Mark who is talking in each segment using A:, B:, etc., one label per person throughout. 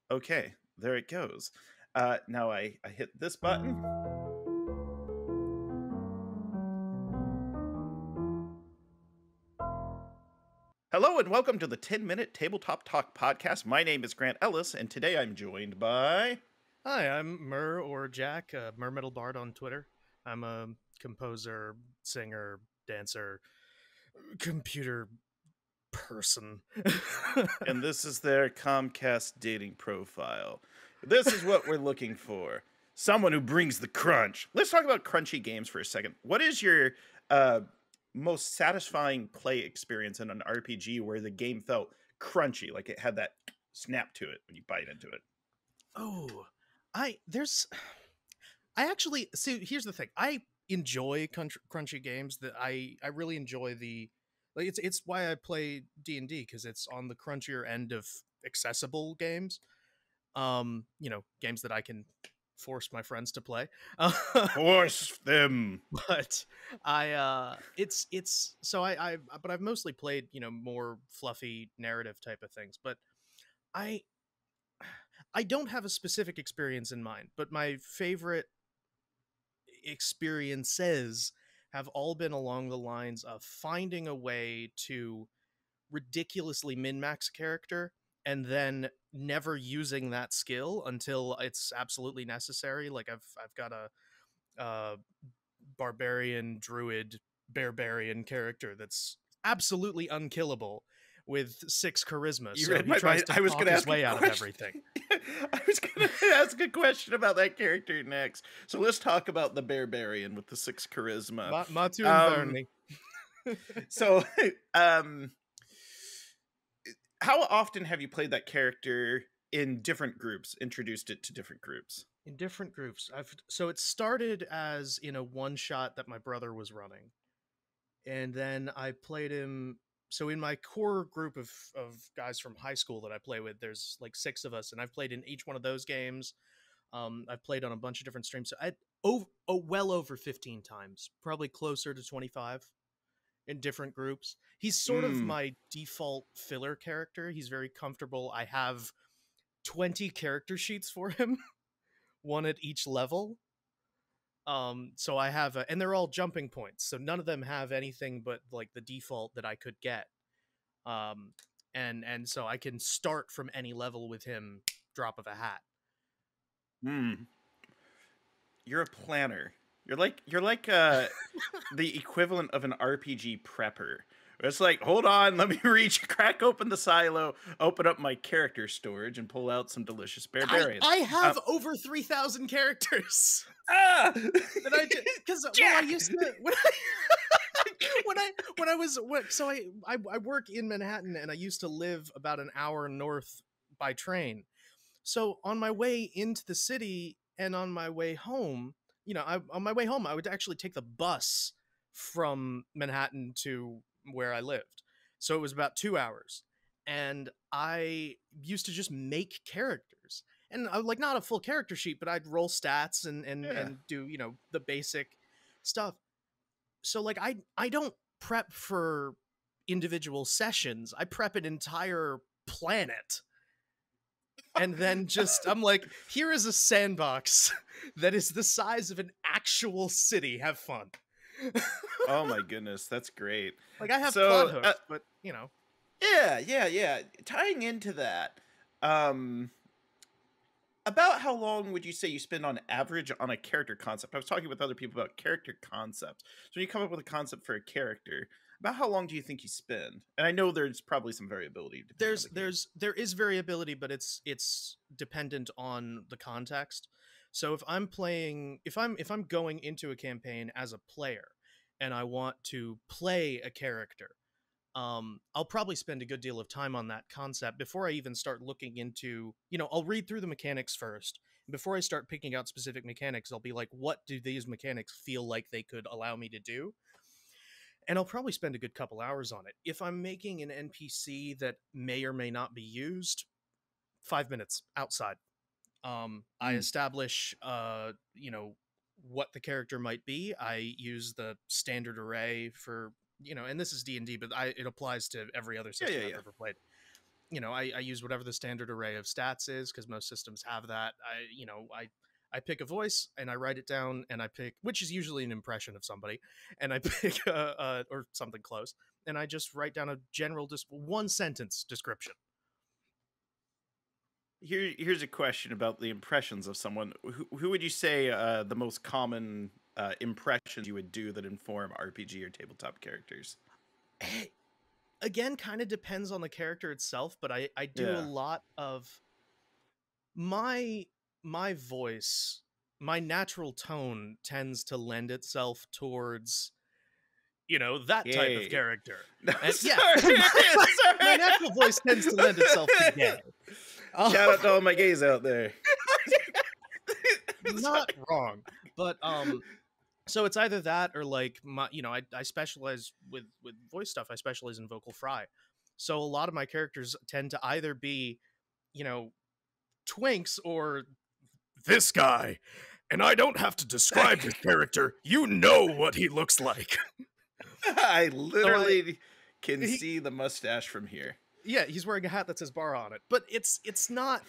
A: Okay, there it goes. Now I hit this button. Hello and welcome to the 10-minute Tabletop Talk podcast. My name is Grant Ellis, and today I'm joined by...
B: Hi, I'm Mur or Jack, Mur Metal Bard on Twitter. I'm a composer, singer, dancer, computer person.
A: And this is their Comcast dating profile. This is what we're looking for. Someone who brings the crunch. Let's talk about crunchy games for a second. What is your most satisfying play experience in an RPG where the game felt crunchy, like it had that snap to it when you bite into it?
B: Oh, I actually see. Here's the thing. I enjoy crunchy games. That I really enjoy the like. It's why I play D&D, because it's on the crunchier end of accessible games. Games that I can force my friends to play.
A: Force them.
B: But it's so but I've mostly played, more fluffy narrative type of things. But I I don't have a specific experience in mind, but my favorite experiences have all been along the lines of finding a way to ridiculously min-max a character and then never using that skill until it's absolutely necessary. Like I've got a barbarian druid barbarian character that's absolutely unkillable with 6 charisma.
A: You
B: So
A: read
B: he
A: my
B: tries
A: mind.
B: to
A: I was
B: talk
A: going to
B: his
A: ask
B: way
A: a
B: out of
A: question.
B: everything.
A: I was going to ask a question about that character next. So let's talk about the barbarian with the 6 charisma.
B: Matu and Bernie.
A: So, how often have you played that character in different groups? Introduced it to different groups?
B: In different groups. So it started as in a one shot that my brother was running, and then I played him. So in my core group of guys from high school that I play with, there's like 6 of us, and I've played in each one of those games. I've played on a bunch of different streams. So well over 15 times, probably closer to 25 in different groups. He's sort of my default filler character. He's very comfortable. I have 20 character sheets for him, one at each level. So I have and they're all jumping points. So none of them have anything but like the default that I could get. And so I can start from any level with him, drop of a hat.
A: You're a planner. You're like the equivalent of an RPG prepper. It's like, hold on, let me crack open the silo, open up my character storage, and pull out some delicious barbarians.
B: I have over 3,000 characters.
A: That
B: I used to when I was so I work in Manhattan, and I used to live about an hour north by train. So on my way into the city and on my way home, on my way home, I would actually take the bus from Manhattan to where I lived. So it was about 2 hours. And I used to just make characters. And I like, not a full character sheet, but I'd roll stats and do, the basic stuff. So like I don't prep for individual sessions. I prep an entire planet. And then I'm like, here is a sandbox that is the size of an actual city. Have fun.
A: Oh my goodness, that's great.
B: Like I have plot hooks, but
A: Yeah. Tying into that, about how long would you say you spend on average on a character concept? I was talking with other people about character concepts. So when you come up with a concept for a character, about how long do you think you spend? And I know there's probably some variability.
B: There is variability, but it's dependent on the context. So if I'm going into a campaign as a player and I want to play a character, I'll probably spend a good deal of time on that concept before I even start looking into, I'll read through the mechanics first. And before I start picking out specific mechanics, I'll be like, what do these mechanics feel like they could allow me to do? And I'll probably spend a good couple hours on it. If I'm making an NPC that may or may not be used, 5 minutes outside. I establish, what the character might be. I use the standard array for, and this is D&D, but it applies to every other system I've ever played. I use whatever the standard array of stats is because most systems have that. I pick a voice and I write it down, and I pick, which is usually an impression of somebody, and I pick or something close, and I just write down a general, just one sentence description.
A: Here's a question about the impressions of someone. Who would you say the most common impressions you would do that inform RPG or tabletop characters?
B: Again, kind of depends on the character itself, but I do a lot of my voice, my natural tone tends to lend itself towards that type of character.
A: No,
B: and,
A: sorry,
B: sorry. My natural voice tends to lend itself to gay.
A: Shout out to all my gays out there.
B: Not wrong, but so it's either that or like I specialize with voice stuff. I specialize in vocal fry, so a lot of my characters tend to either be twinks or this guy, and I don't have to describe his character. You know what he looks like.
A: I literally can see the mustache from here.
B: Yeah, he's wearing a hat that says bar on it, but it's not.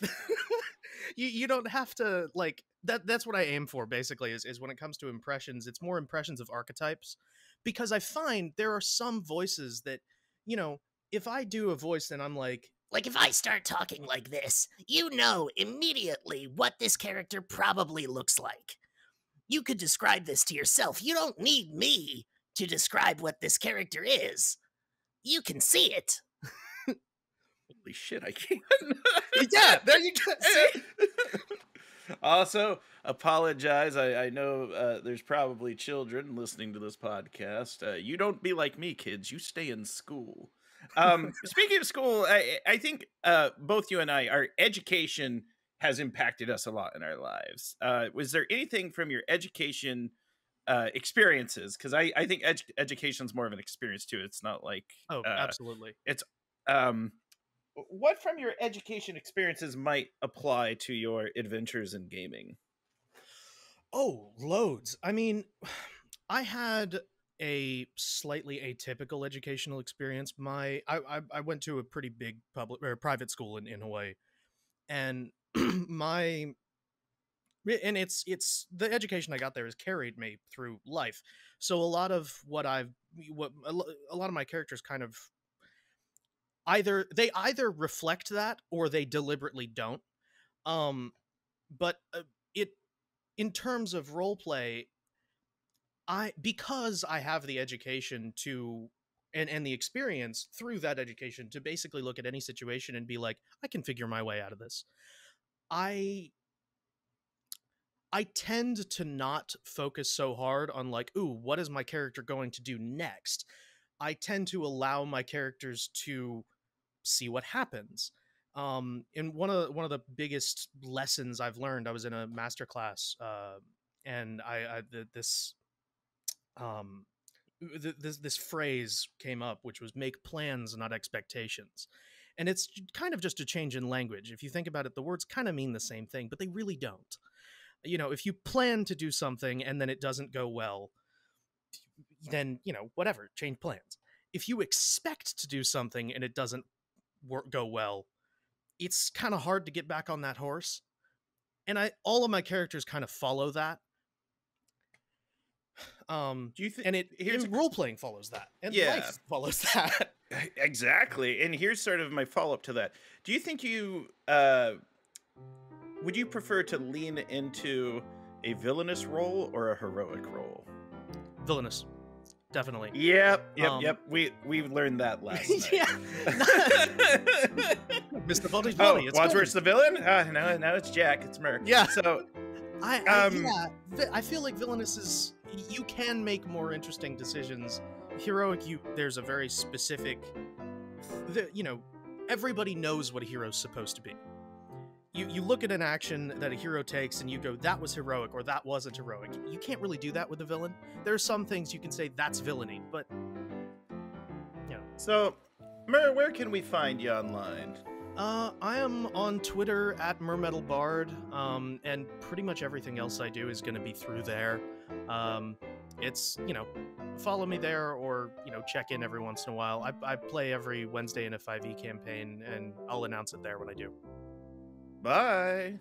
B: you don't have to like that. That's what I aim for basically. Is when it comes to impressions, it's more impressions of archetypes, because I find there are some voices that if I do a voice, then I'm like
C: if I start talking like this, you know immediately what this character probably looks like. You could describe this to yourself. You don't need me to describe what this character is. You can see it.
A: Holy shit, I can't.
B: Yeah, there you go. See?
A: Also, apologize. I know there's probably children listening to this podcast. You don't be like me, kids. You stay in school. Speaking of school, I think both you and our education has impacted us a lot in our lives. Was there anything from your education experiences? Because I think education is more of an experience too. It's not like
B: absolutely.
A: It's what from your education experiences might apply to your adventures in gaming?
B: Oh, loads. I mean, I had a slightly atypical educational experience. I went to a pretty big public or private school in Hawaii, and it's the education I got there has carried me through life. So a lot of a lot of my characters kind of either reflect that or they deliberately don't. But it in terms of role play, because I have the education to and the experience through that education to basically look at any situation and be like, I can figure my way out of this. I tend to not focus so hard on like, ooh, what is my character going to do next? I tend to allow my characters to see what happens. And one of the biggest lessons I've learned, I was in a master class, and this phrase came up, which was make plans, not expectations. And it's kind of just a change in language. If you think about it, the words kind of mean the same thing, but they really don't. If you plan to do something and then it doesn't go well, then, whatever, change plans. If you expect to do something and it doesn't go well, it's kind of hard to get back on that horse. And all of my characters kind of follow that. Do you think? And role playing follows that, and life follows that.
A: Exactly. And here's sort of my follow up to that. Do you think would you prefer to lean into a villainous role or a heroic role?
B: Villainous, definitely.
A: Yep. We learned that last night.
B: Yeah. Mr. Baldy's body.
A: Wadsworth's the villain? No, it's Jack. It's Merc.
B: Yeah.
A: So,
B: I feel like villainous is, you can make more interesting decisions. Heroic, there's a very specific, everybody knows what a hero's supposed to be. You look at an action that a hero takes and you go, that was heroic or that wasn't heroic. You can't really do that with a villain. There are some things you can say that's villainy, but
A: So, Mer, where can we find you online?
B: I am on Twitter at mermetalbard, and pretty much everything else I do is going to be through there. it's, follow me there, or, check in every once in a while. I play every Wednesday in a 5e campaign, and I'll announce it there when I do.
A: Bye.